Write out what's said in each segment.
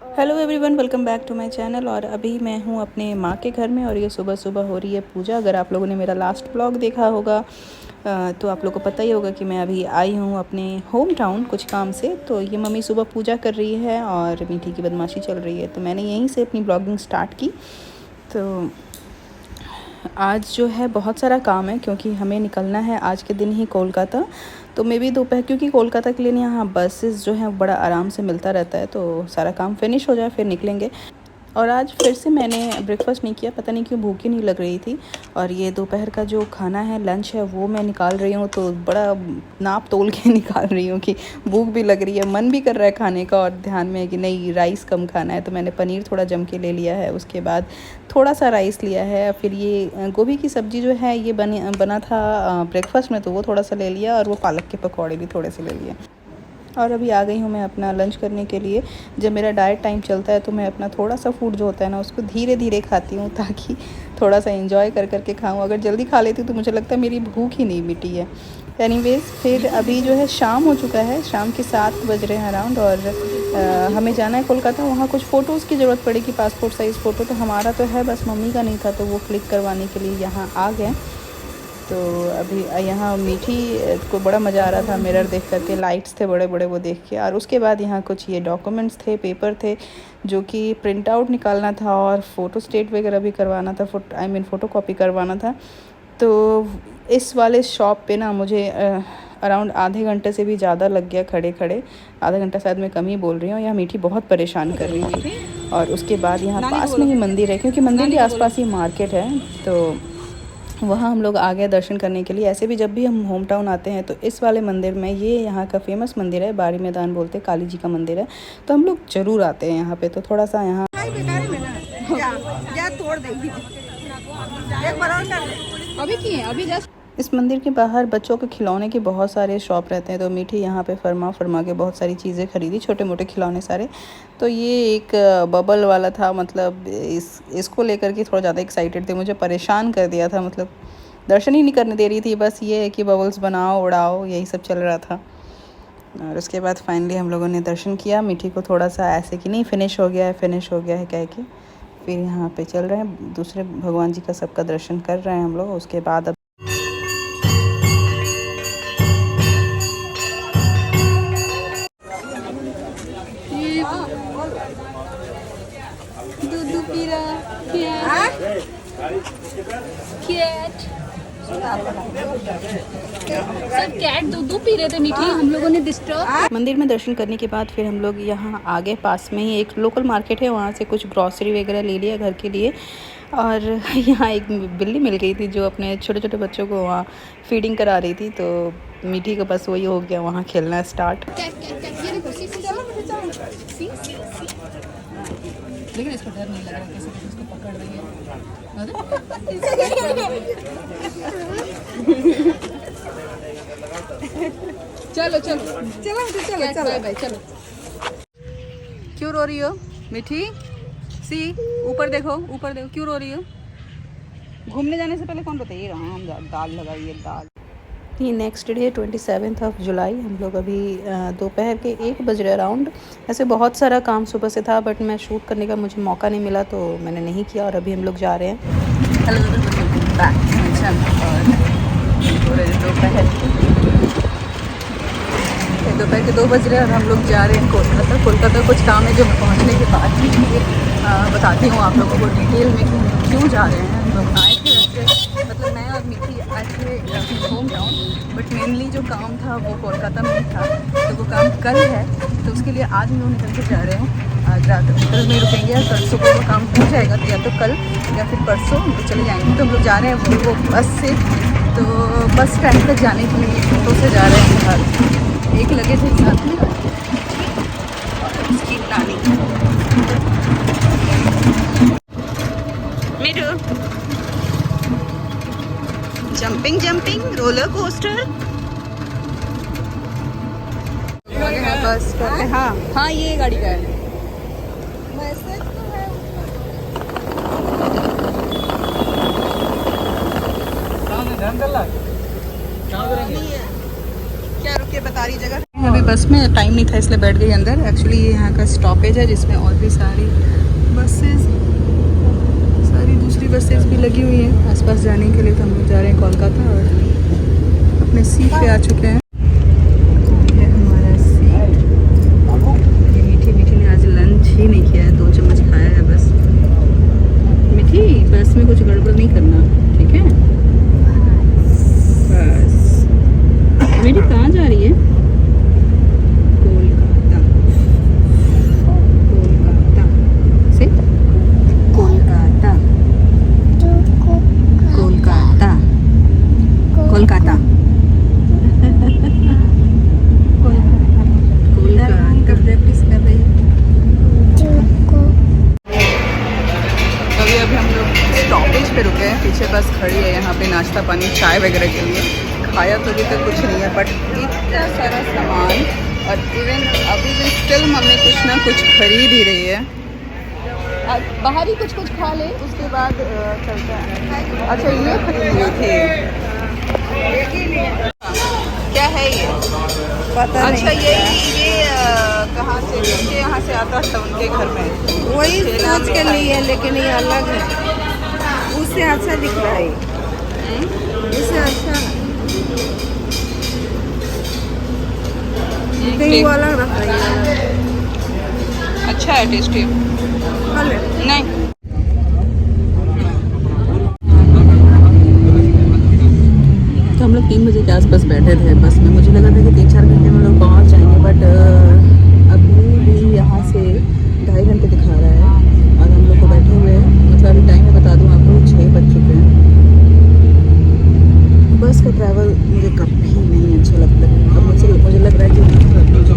Hello everyone, welcome back to my channel. और अभी मैं हूँ अपने माँ के घर में और ये सुबह सुबह हो रही है पूजा। अगर आप लोगों ने मेरा लास्ट ब्लॉग देखा होगा तो आप लोगों को पता ही होगा कि मैं अभी आई हूँ अपने होम टाउन कुछ काम से। तो ये मम्मी सुबह पूजा कर रही है और मीठी की बदमाशी चल रही है, तो मैंने यहीं से अपनी ब्लॉगिंग स्टार्ट की। तो आज जो है बहुत सारा काम है क्योंकि हमें निकलना है आज के दिन ही कोलकाता। तो मे भी दोपहर, क्योंकि कोलकाता के लिए यहाँ बसेस जो हैं बड़ा आराम से मिलता रहता है, तो सारा काम फिनिश हो जाए फिर निकलेंगे। और आज फिर से मैंने ब्रेकफास्ट नहीं किया, पता नहीं क्यों, भूख ही नहीं लग रही थी। और ये दोपहर का जो खाना है, लंच है, वो मैं निकाल रही हूँ। तो बड़ा नाप तोल के निकाल रही हूँ कि भूख भी लग रही है, मन भी कर रहा है खाने का, और ध्यान में है कि नहीं राइस कम खाना है। तो मैंने पनीर थोड़ा जम के ले लिया है, उसके बाद थोड़ा सा राइस लिया है। फिर ये गोभी की सब्ज़ी जो है ये बना था ब्रेकफास्ट में, तो वो थोड़ा सा ले लिया, और वो पालक के पकौड़े भी थोड़े से ले लिए। और अभी आ गई हूँ मैं अपना लंच करने के लिए। जब मेरा डाइट टाइम चलता है तो मैं अपना थोड़ा सा फूड जो होता है ना, उसको धीरे धीरे खाती हूँ, ताकि थोड़ा सा एंजॉय कर करके खाऊँ। अगर जल्दी खा लेती हूँ तो मुझे लगता है मेरी भूख ही नहीं मिटी है। एनीवेज, फिर अभी जो है शाम हो चुका है, शाम के 7 बज रहे हैं अराउंड। और हमें जाना है कोलकाता। वहाँ कुछ फ़ोटोज़ की ज़रूरत पड़ेगी, पासपोर्ट साइज़ फ़ोटो। तो हमारा तो है, बस मम्मी का नहीं था, तो वो क्लिक करवाने के लिए यहाँ आ गए। तो अभी यहाँ मीठी को बड़ा मज़ा आ रहा था मिरर देख करके, लाइट्स थे बड़े बड़े वो देख के। और उसके बाद यहाँ कुछ ये डॉक्यूमेंट्स थे, पेपर थे, जो कि प्रिंट आउट निकालना था और फ़ोटो स्टेट वगैरह भी करवाना था, फ़ोटो कॉपी करवाना था। तो इस वाले शॉप पे ना मुझे अराउंड आधे घंटे से भी ज़्यादा लग गया खड़े खड़े। आधा घंटा शायद मैं कम ही बोल रही हूँ। यहाँ मीठी बहुत परेशान कर रही थी। और उसके बाद यहाँ पास में ही मंदिर है, क्योंकि मंदिर के आसपास ही मार्केट है, तो वहाँ हम लोग आ गए दर्शन करने के लिए। ऐसे भी जब भी हम होम टाउन आते हैं तो इस वाले मंदिर में, ये यहाँ का फेमस मंदिर है, बारी मैदान बोलते, काली जी का मंदिर है, तो हम लोग ज़रूर आते हैं यहाँ पे। तो थोड़ा सा यहाँ तोड़ देगी अभी की है, अभी जस्ट। इस मंदिर के बाहर बच्चों के खिलौने के बहुत सारे शॉप रहते हैं, तो मीठी यहाँ पे फरमा फरमा के बहुत सारी चीज़ें खरीदी, छोटे मोटे खिलौने सारे। तो ये एक बबल वाला था, मतलब इसको लेकर के थोड़ा ज़्यादा एक्साइटेड थे, मुझे परेशान कर दिया था, मतलब दर्शन ही नहीं करने दे रही थी। बस ये है कि बबल्स बनाओ, उड़ाओ, यही सब चल रहा था। और उसके बाद फाइनली हम लोगों ने दर्शन किया। मीठी को थोड़ा सा ऐसे कि नहीं फिनिश हो गया है, फिनिश हो गया है कह के फिर यहाँ पे चल रहे हैं, दूसरे भगवान जी का सबका दर्शन कर रहे हैं हम लोग। उसके बाद अब दूध पी रहा कैट सब कैट दूध पी रहे थे मीठी, हम लोगों ने डिस्टर्ब। मंदिर में दर्शन करने के बाद फिर हम लोग यहाँ आगे पास में ही एक लोकल मार्केट है, वहाँ से कुछ ग्रॉसरी वगैरह ले लिया घर के लिए। और यहाँ एक बिल्ली मिल गई थी जो अपने छोटे छोटे बच्चों को वहाँ फीडिंग करा रही थी। तो मीठी का बस वही हो गया, वहाँ खेलना स्टार्ट। लेकिन इसको डर नहीं लग रहा कैसे इसको पकड़ रही है। चलो चलो चलो चलो चलो भाई चलो। क्यों रो रही हो मीठी? सी ऊपर देखो, ऊपर देखो, क्यों रो रही हो? घूमने जाने से पहले कौन बताइए हम दाल लगाइए दाल। ये नेक्स्ट डे 27 जुलाई, हम लोग अभी दोपहर के 1 बज रहे अराउंड। ऐसे बहुत सारा काम सुबह से था, बट मैं शूट करने का मुझे मौका नहीं मिला, तो मैंने नहीं किया। और अभी हम लोग जा रहे हैं दोपहर के 2 बज रहे हैं और हम लोग जा रहे हैं कोलकाता। कोलकाता कुछ काम है जो मैं पहुंचने के बाद ही बताती हूँ आप लोगों को डिटेल में कि क्यों जा रहे हैं। हम लोग आए थे वैसे, मतलब मैं और मीठी आए थे होम टाउन, बट मेनली जो काम था वो कोलकाता में ही था। तो वो काम कल है, तो उसके लिए आज हम लोग निकल के जा रहे हैं। आज रात होटल में रुकेंगे और कल सुबह वो काम हो जाएगा, तो या तो कल या फिर परसों हम लोग चले जाएंगे। तो हम लोग जा रहे हैं वो बस से, तो बस स्टैंड तक जाने के लिए ऑटो से जा रहे हैं घर। एक लगेज है साथ में और उसकी नानी। मिडू जंपिंग जंपिंग रोलर कोस्टर। बस करते, हाँ हाँ ये गाड़ी का है। क्या रुके बता रही जगह। अभी बस में टाइम नहीं था इसलिए बैठ गई अंदर। एक्चुअली ये यहाँ का स्टॉपेज है जिसमें और भी सारी बसेस, सारी दूसरी बसेस भी लगी हुई हैं आसपास जाने के लिए। तो हम लोग जा रहे हैं कोलकाता और अपने सीट पे आ चुके हैं। ये हमारा सीट। ये मीठी ने आज लंच ही नहीं किया है, 2 चम्मच खाया है बस। मीठी, बस में कुछ गड़बड़ नहीं करना, ठीक है? बस। मीठी कहाँ जा रही है? कोलकाता। कोलकाता से कोलकाता। कोलकाता। कोलकाता। कोलकाता प्रैक्टिस कर रही है। अभी हम लोग स्टॉपेज पे रुके हैं, पीछे बस खड़ी है यहाँ पे नाश्ता पानी चाय वगैरह के लिए। खाया तो अभी तक कुछ नहीं है, बट इतना सारा सामान, और इवन अभी भी स्टिल मम्मी कुछ ना कुछ खरीद ही रही है। बाहर ही कुछ खा ले, उसके बाद चलते हैं। अच्छा ये खरीद रही थी, क्या है ये? पता अच्छा नहीं। ये कहाँ से? उनके यहाँ से आता था, उनके घर में वही सोच के लिए है, लेकिन ये अलग है, उससे अच्छा दिख रहा है, इससे अच्छा नहीं, वो अलग रख रही है। अच्छा है, टेस्टी नहीं। तो हम लोग 3 बजे के आसपास बैठे थे बस में। मुझे लगा था कि 3-4 घंटे में लोग पहुंच जाएंगे, बट अभी भी यहाँ से 2.5 घंटे दिखा रहा है और हम लोग को बैठे हुए हैं। मतलब अभी टाइम में बता दूँ आपको, 6 बज चुके हैं। बस का ट्रैवल मुझे कभी नहीं अच्छा लगता है। अब मुझे लग रहा है कि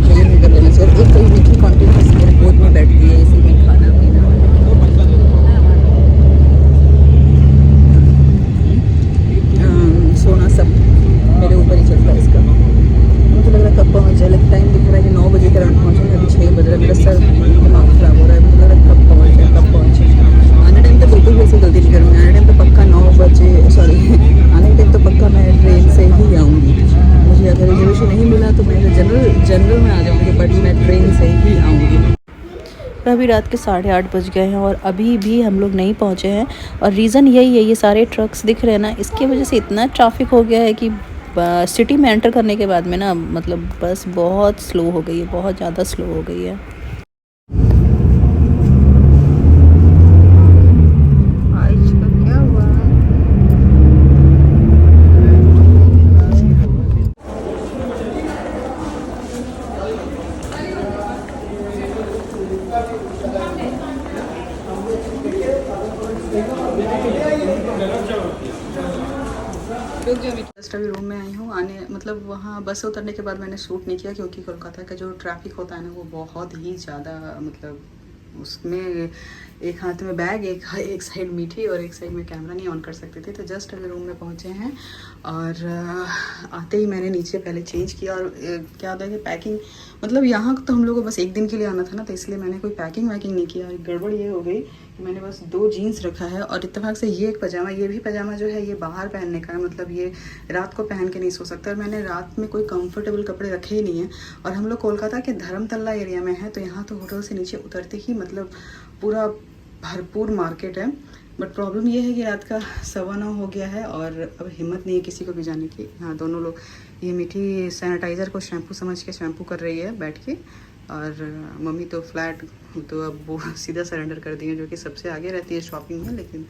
ट्रेन में कर लेना चाहिए। एक तो मीठी कॉन्टिन्यूस मेरे गोद में बैठती है, इसी में खाना पीना सोना सब मेरे ऊपर ही चलता है इसका। मुझे लग रहा है कब पहुँच जाए, लेकिन टाइम दिख रहा है कि 9 बजे के अराउंड पहुँचेंगे। अभी 6 बज रहा है, मेरा सर दिमाग ख़राब हो रहा है। मुझे लग रहा है कब पहुँचे। आने टाइम तो बिल्कुल भी ऐसी गलती नहीं करूँगी। आने टाइम तो पक्का 9 बजे, सॉरी आने टाइम तो पक्का मैं ट्रेन से ही आऊँगी। मुझे अगर रिजर्वेशन नहीं मिला तो मैं जनरल में आ जाऊँगी, बट मैं ट्रेन से ही आऊँगी। अभी रात के 8:30 बज गए हैं और अभी भी हम लोग नहीं पहुँचे हैं। और रीज़न यही है, ये सारे ट्रक्स दिख रहे हैं ना, इसकी वजह से इतना ट्रैफिक हो गया है कि सिटी में एंटर करने के बाद में ना, मतलब बस बहुत स्लो हो गई है, बहुत ज़्यादा स्लो हो गई है। जस्ट अभी रूम में आई हूँ। आने मतलब वहाँ बस उतरने के बाद मैंने शूट नहीं किया, क्योंकि कोलकाता का जो ट्रैफिक होता है ना, वो बहुत ही ज़्यादा, मतलब उसमें एक हाथ में बैग, एक साइड मीठी और एक साइड में कैमरा नहीं ऑन कर सकते थे। तो जस्ट अभी रूम में पहुँचे हैं और आते ही मैंने नीचे पहले चेंज किया। और क्या होता है कि पैकिंग, मतलब यहाँ तो हम लोग को बस 1 दिन के लिए आना था ना, तो इसलिए मैंने कोई पैकिंग वैकिंग नहीं किया। गड़बड़ ये हो गई कि मैंने बस 2 जीन्स रखा है और इत्तेफाक से ये एक पजामा, ये भी पजामा जो है ये बाहर पहनने का है, मतलब ये रात को पहन के नहीं सो सकता। और मैंने रात में कोई कंफर्टेबल कपड़े रखे ही नहीं हैं। और हम लोग कोलकाता के धर्मतल्ला एरिया में हैं, तो यहाँ तो होटल से नीचे उतरते ही मतलब पूरा भरपूर मार्केट है। बट प्रॉब्लम ये है कि रात का 9:15 हो गया है और अब हिम्मत नहीं है किसी को भी जाने की। हाँ, दोनों लोग, ये मीठी सैनिटाइज़र को शैम्पू समझ के शैम्पू कर रही है बैठ के, और मम्मी तो फ्लैट तो अब वो सीधा सरेंडर कर दी है, जो कि सबसे आगे रहती है शॉपिंग में, लेकिन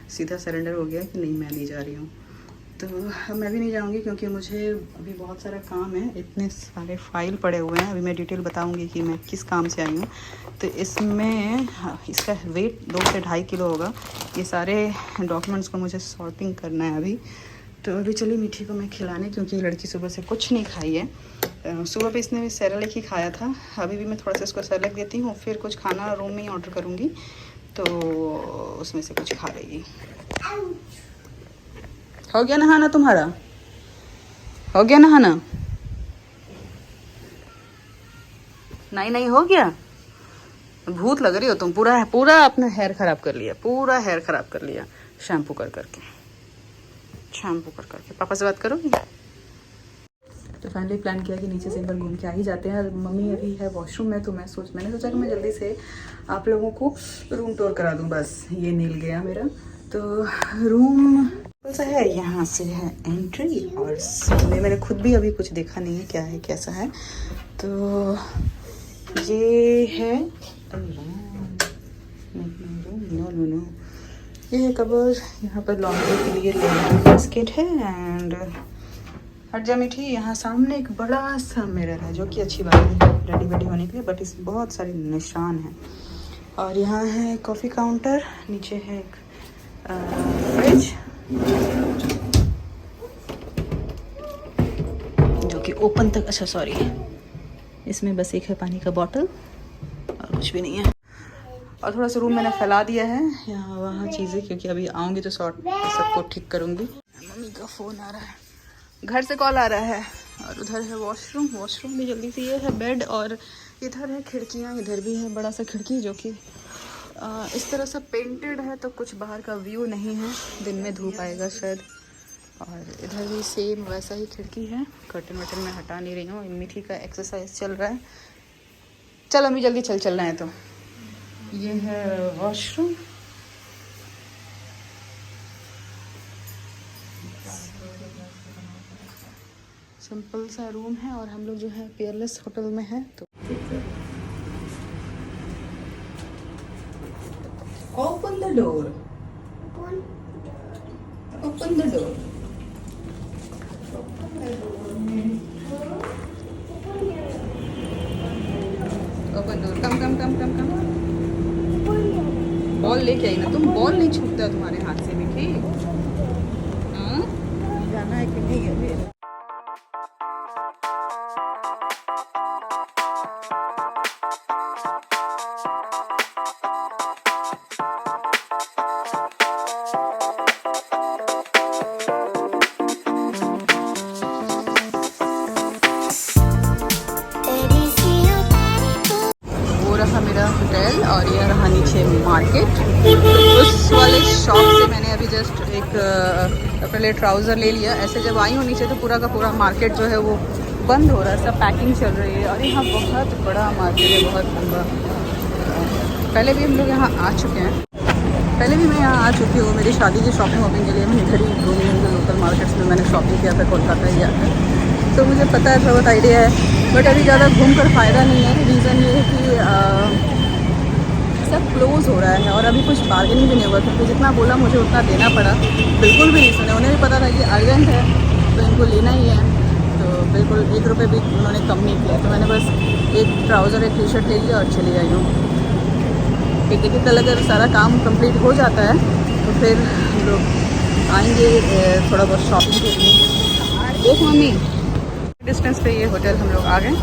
सीधा सरेंडर हो गया कि नहीं मैं नहीं जा रही हूँ। तो मैं भी नहीं जाऊँगी, क्योंकि मुझे अभी बहुत सारा काम है, इतने सारे फाइल पड़े हुए हैं। अभी मैं डिटेल बताऊँगी कि मैं किस काम से आई हूँ। तो इसमें इसका वेट 2 से 2.5 किलो होगा। ये सारे डॉक्यूमेंट्स को मुझे सॉर्टिंग करना है अभी। तो अभी चलिए मीठी को मैं खिलाने, क्योंकि लड़की सुबह से कुछ नहीं खाई है। सुबह पे इसने सेरेलैक ही खाया था। अभी भी मैं थोड़ा सा इसको सेरेलैक देती हूँ, फिर कुछ खाना रूम में ही ऑर्डर करूँगी, तो उसमें से कुछ खा लेगी। हो गया नहाना तुम्हारा? हो गया नहाना? नहीं हो गया? भूत लग रही हो तुम। पूरा अपना हेयर खराब कर लिया, पूरा हेयर खराब कर लिया शैम्पू कर करके। पापा से बात करोगी? तो फाइनली प्लान किया कि नीचे से एक बार घूम के आ ही जाते हैं। मम्मी अभी है वॉशरूम में, तो मैंने सोचा कि मैं जल्दी से आप लोगों को रूम टूर करा दूँ। बस ये मिल गया मेरा। तो रूम सा है, यहाँ से है एंट्री, और मैंने खुद भी अभी कुछ देखा नहीं है क्या है कैसा है। तो ये है नो ये है कबर। यहाँ पर लॉन्ड्री के लिए बास्केट है। एंड हट जा मीठी, यहाँ सामने एक बड़ा सा मिरर है, जो कि अच्छी बात है रेडी वेडी होने के लिए, बट इसमें बहुत सारे निशान हैं। और यहाँ है कॉफ़ी काउंटर, नीचे है एक फ्रिज जो कि ओपन तक, अच्छा सॉरी, इसमें बस एक है पानी का बॉटल और कुछ भी नहीं है। और थोड़ा सा रूम मैंने फैला दिया है यहाँ वहाँ चीज़ें, क्योंकि अभी आऊँगी तो सबको ठीक करूँगी। मम्मी का फ़ोन आ रहा है, घर से कॉल आ रहा है। और उधर है वॉशरूम भी जल्दी से। ये है बेड, और इधर है खिड़कियाँ, इधर भी है बड़ा सा खिड़की जो कि इस तरह से पेंटेड है, तो कुछ बाहर का व्यू नहीं है, दिन में धूप आएगा शायद। और इधर भी सेम वैसा ही खिड़की है। कर्टन वर्टन में हटा नहीं रही हूँ, मिठी का एक्सरसाइज चल रहा है। चल अम्मी जल्दी चलना है। तो ये है वॉशरूम, सिंपल सा रूम है। और हम लोग जो है पियरलेस होटल में है। तो open the door, open the door. Open door, come. Ball लेके आई ना तुम, बॉल नहीं छूटता तुम्हारे हाथ से मीठी। हाँ जाना है कि नहीं अभी? मेरा होटल, और ये रहा नीचे मार्केट। उस वाले शॉप से मैंने अभी जस्ट एक अपने लिए ट्राउज़र ले लिया। ऐसे जब आई हूँ नीचे तो पूरा का पूरा मार्केट जो है वो बंद हो रहा है, सब पैकिंग चल रही है। और यहाँ बहुत बड़ा मार्केट है, बहुत लंबा। पहले भी हम लोग यहाँ आ चुके हैं, पहले भी मैं यहाँ आ चुकी हूँ मेरी शादी की शॉपिंग वॉपिंग के लिए। मैं इधर ही घूमी हूँ, लोकल मार्केट्स में मैंने शॉपिंग किया था, कोलकाता ही आकर, तो मुझे पता है, थोड़ा बहुत आइडिया है। बट अभी ज़्यादा घूम कर फ़ायदा नहीं है। रीज़न ये है कि सब क्लोज़ हो रहा है, और अभी कुछ बार्गेनिंग भी नहीं हुआ, क्योंकि जितना बोला मुझे उतना देना पड़ा। बिल्कुल भी नहीं सुने, उन्हें भी पता था कि अर्जेंट है तो इनको लेना ही है, तो बिल्कुल 1 रुपये भी उन्होंने कम नहीं किया। तो मैंने बस एक ट्राउज़र एक टी शर्ट ले लिया और चली आई हूँ। फिर देखिए कल अगर सारा काम कंप्लीट हो जाता है तो फिर हम लोग आएंगे थोड़ा बहुत शॉपिंग के लिए। देख मम्मी, डिस्टेंस पे ये होटल हम लोग आ गए।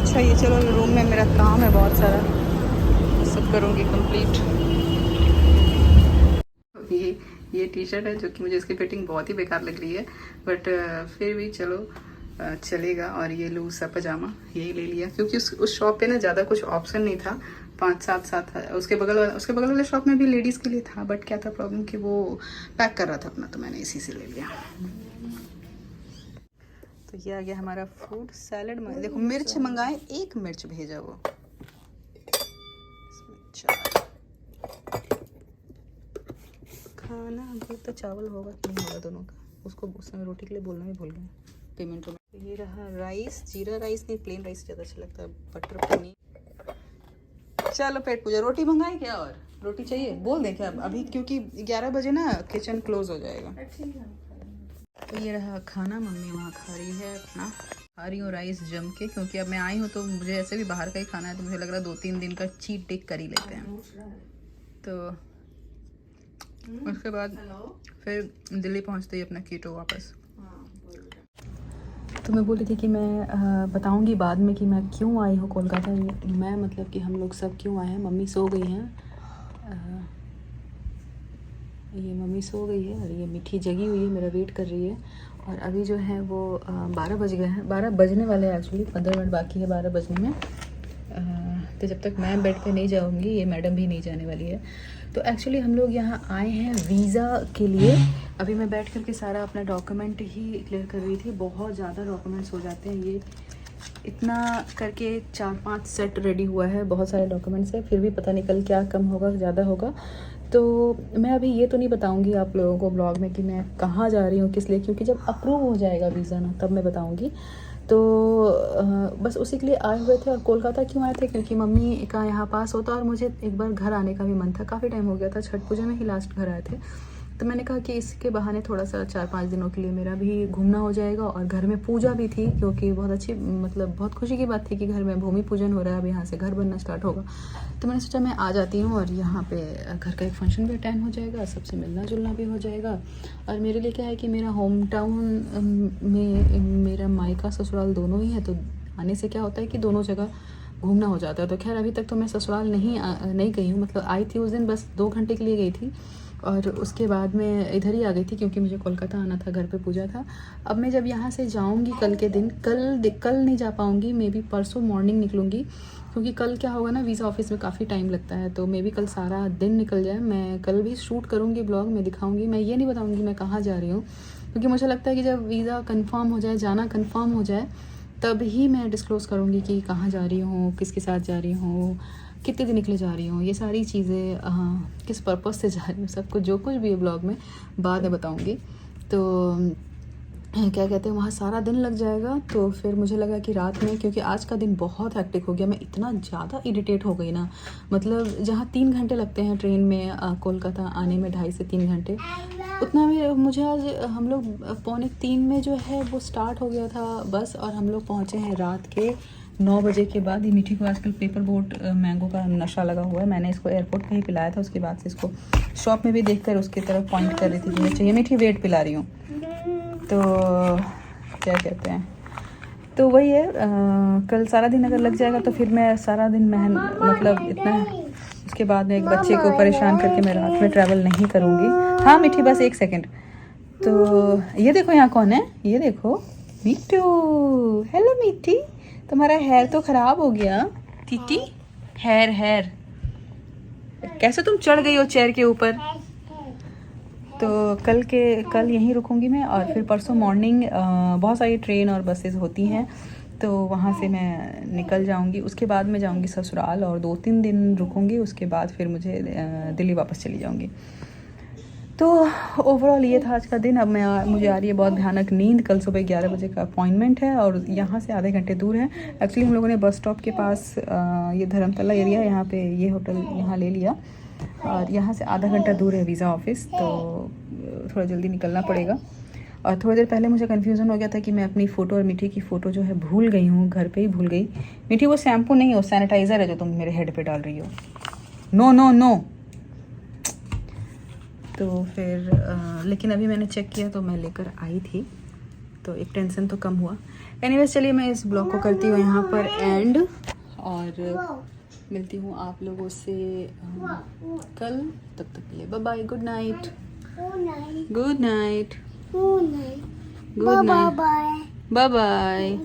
अच्छा ये चलो, रूम में मेरा काम है बहुत सारा, सब करूँगी कंप्लीट। ये टी शर्ट है जो कि मुझे इसकी फिटिंग बहुत ही बेकार लग रही है, बट फिर भी चलो चलेगा। और ये लूज सा पजामा यही ले लिया, क्योंकि उस शॉप पे ना ज़्यादा कुछ ऑप्शन नहीं था। 5-7 साथ उसके बगल वाले शॉप में भी लेडीज़ के लिए था, बट क्या था प्रॉब्लम कि वो पैक कर रहा था अपना, तो मैंने इसी से ले लिया। तो ये आ गया हमारा फूड सैलड में। देखो मिर्च मंगाए, 1 मिर्च भेजा वो। खाना बहुत तो चावल होगा कि नहीं होगा दोनों का, उसको उस समय रोटी के लिए बोलना भी भूल गए पेमेंट में। ये रहा राइस, जीरा राइस नहीं, प्लेन राइस ज़्यादा अच्छा लगता है, बटर पनीर। चलो पेट पूजा। रोटी मंगाए क्या? और रोटी चाहिए बोल दें क्या अभी, क्योंकि 11 बजे ना किचन क्लोज हो जाएगा। तो ये रहा खाना, मम्मी वहाँ खा रही है अपना, खा रही हूँ राइस जम के, क्योंकि अब मैं आई हूँ तो मुझे ऐसे भी बाहर का ही खाना है, तो मुझे लग रहा है 2-3 दिन का चीट डे कर ही लेते हैं। तो उसके बाद फिर दिल्ली पहुँचते ही अपना कीटो वापस। तो मैं बोल रही थी कि मैं बताऊंगी बाद में कि मैं क्यों आई हूँ कोलकाता। मैं मतलब कि हम लोग सब क्यों आए हैं। मम्मी सो गई हैं, ये मम्मी सो गई है, और ये मीठी जगी हुई है, मेरा वेट कर रही है। और अभी जो है वो 12 बज गए हैं, 12 बजने वाले हैं एक्चुअली, 15 मिनट बाकी है 12 बजने में। तो जब तक मैं बेड पे नहीं जाऊंगी ये मैडम भी नहीं जाने वाली है। तो एक्चुअली हम लोग यहाँ आए हैं वीज़ा के लिए। अभी मैं बैठ करके सारा अपना डॉक्यूमेंट ही क्लियर कर रही थी। बहुत ज़्यादा डॉक्यूमेंट्स हो जाते हैं, ये इतना करके 4-5 सेट रेडी हुआ है, बहुत सारे डॉक्यूमेंट्स है, फिर भी पता नहीं कल क्या कम होगा ज़्यादा होगा। तो मैं अभी ये तो नहीं बताऊंगी आप लोगों को ब्लॉग में कि मैं कहाँ जा रही हूँ किस लिए, क्योंकि जब अप्रूव हो जाएगा वीज़ा ना तब मैं बताऊंगी। तो बस उसी के लिए आए हुए थे। और कोलकाता क्यों आए थे, क्योंकि मम्मी का यहाँ पास होता और मुझे एक बार घर आने का भी मन था। काफ़ी टाइम हो गया था, छठ पूजा में ही लास्ट घर आए थे। तो मैंने कहा कि इसके बहाने थोड़ा सा 4-5 दिनों के लिए मेरा भी घूमना हो जाएगा। और घर में पूजा भी थी, क्योंकि बहुत अच्छी मतलब बहुत खुशी की बात थी कि घर में भूमि पूजन हो रहा है, अब यहाँ से घर बनना स्टार्ट होगा। तो मैंने सोचा मैं आ जाती हूँ और यहाँ पे घर का एक फंक्शन भी अटेंड हो जाएगा, सबसे मिलना जुलना भी हो जाएगा। और मेरे लिए क्या है कि मेरा होम टाउन में मेरा मायका ससुराल दोनों ही है, तो आने से क्या होता है कि दोनों जगह घूमना हो जाता है। तो खैर अभी तक तो मैं ससुराल नहीं गई हूँ, मतलब आई थी उस दिन बस 2 घंटे के लिए गई थी और उसके बाद मैं इधर ही आ गई थी क्योंकि मुझे कोलकाता आना था, घर पे पूजा था। अब मैं जब यहाँ से जाऊँगी कल के दिन, कल नहीं जा पाऊँगी, मे बी परसों मॉर्निंग निकलूँगी, क्योंकि कल क्या होगा ना वीज़ा ऑफिस में काफ़ी टाइम लगता है। तो मे बी कल सारा दिन निकल जाए। मैं कल भी शूट करूँगी, ब्लॉग में दिखाऊँगी। मैं ये नहीं बताऊँगी मैं कहाँ जा रही हूँ, क्योंकि मुझे लगता है कि जब वीज़ा कन्फर्म हो जाए, जाना कन्फर्म हो जाए, तब ही मैं डिस्क्लोज़ करूँगी कि कहाँ जा रही हूँ, किसके साथ जा रही हूँ, कितने दिन निकले जा रही हूँ, ये सारी चीज़ें किस पर्पस से जा रही हूँ, सब कुछ जो कुछ भी है ब्लॉग में बाद में बताऊँगी। तो क्या कहते हैं वहाँ सारा दिन लग जाएगा। तो फिर मुझे लगा कि रात में, क्योंकि आज का दिन बहुत हेक्टिक हो गया, मैं इतना ज़्यादा इरिटेट हो गई ना, मतलब जहाँ 3 घंटे लगते हैं ट्रेन में कोलकाता आने में, 2.5 से 3 घंटे, उतना में मुझे आज हम लोग 2:45 में जो है वो स्टार्ट हो गया था बस, और हम लोग पहुँचे हैं रात के 9 बजे के बाद। ये मीठी को आजकल पेपर बोट मैंगो का नशा लगा हुआ है। मैंने इसको एयरपोर्ट पे ही पिलाया था, उसके बाद से इसको शॉप में भी देखकर उसकी तरफ पॉइंट कर रही थी कि मुझे चाहिए। मीठी वेट पिला रही हूँ। तो क्या कहते हैं, तो वही है कल सारा दिन अगर लग जाएगा तो फिर मैं सारा दिन मतलब इतना, उसके बाद में एक बच्चे को परेशान करके मैं रात में ट्रैवल नहीं करूँगी। हाँ मीठी बस 1 सेकेंड। तो ये देखो यहाँ कौन है, ये देखो मीठू। हेलो मीठी, तुम्हारा हेयर तो ख़राब हो गया। टीटी हेयर कैसे तुम चढ़ गई हो चेयर के ऊपर। तो कल यहीं रुकूंगी मैं, और फिर परसों मॉर्निंग बहुत सारी ट्रेन और बसेस होती हैं, तो वहाँ से मैं निकल जाऊँगी। उसके बाद मैं जाऊँगी ससुराल और 2-3 दिन रुकूंगी, उसके बाद फिर मुझे दिल्ली वापस चली जाऊँगी। तो ओवरऑल ये था आज का दिन। अब मुझे आ रही है बहुत भयानक नींद। कल सुबह 11 बजे का अपॉइंटमेंट है और यहाँ से आधे घंटे दूर है। एक्चुअली हम लोगों ने बस स्टॉप के पास ये धर्मतला एरिया, यहाँ पे ये होटल यहाँ ले लिया, और यहाँ से आधा घंटा दूर है वीज़ा ऑफिस, तो थोड़ा जल्दी निकलना पड़ेगा। और थोड़ी देर पहले मुझे कन्फ्यूज़न हो गया था कि मैं अपनी फ़ोटो और मीठी की फ़ोटो जो है भूल गई हूँ, घर पे ही भूल गई। मीठी वो शैम्पू नहीं हो, सैनिटाइज़र है जो तुम मेरे हेड पे डाल रही हो। No no no. तो फिर लेकिन अभी मैंने चेक किया तो मैं लेकर आई थी, तो एक टेंशन तो कम हुआ। एनीवेज चलिए मैं इस ब्लॉग को करती हूँ यहाँ पर एंड, और मिलती हूँ आप लोगों से कल। तब तक के लिए bye bye, good night, good night, good night, bye bye,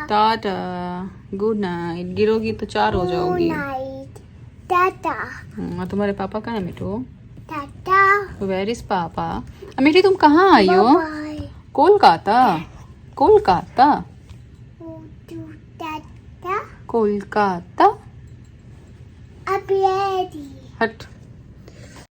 tata, good night. गिरोगी तो 4 हो जाओगी। तुम्हारे पापा कहाँ है मिठू? वेयर इज पापा? मीठी तुम कहाँ आई हो? कोलकाता, कोलकाता, कोलकाता। हट।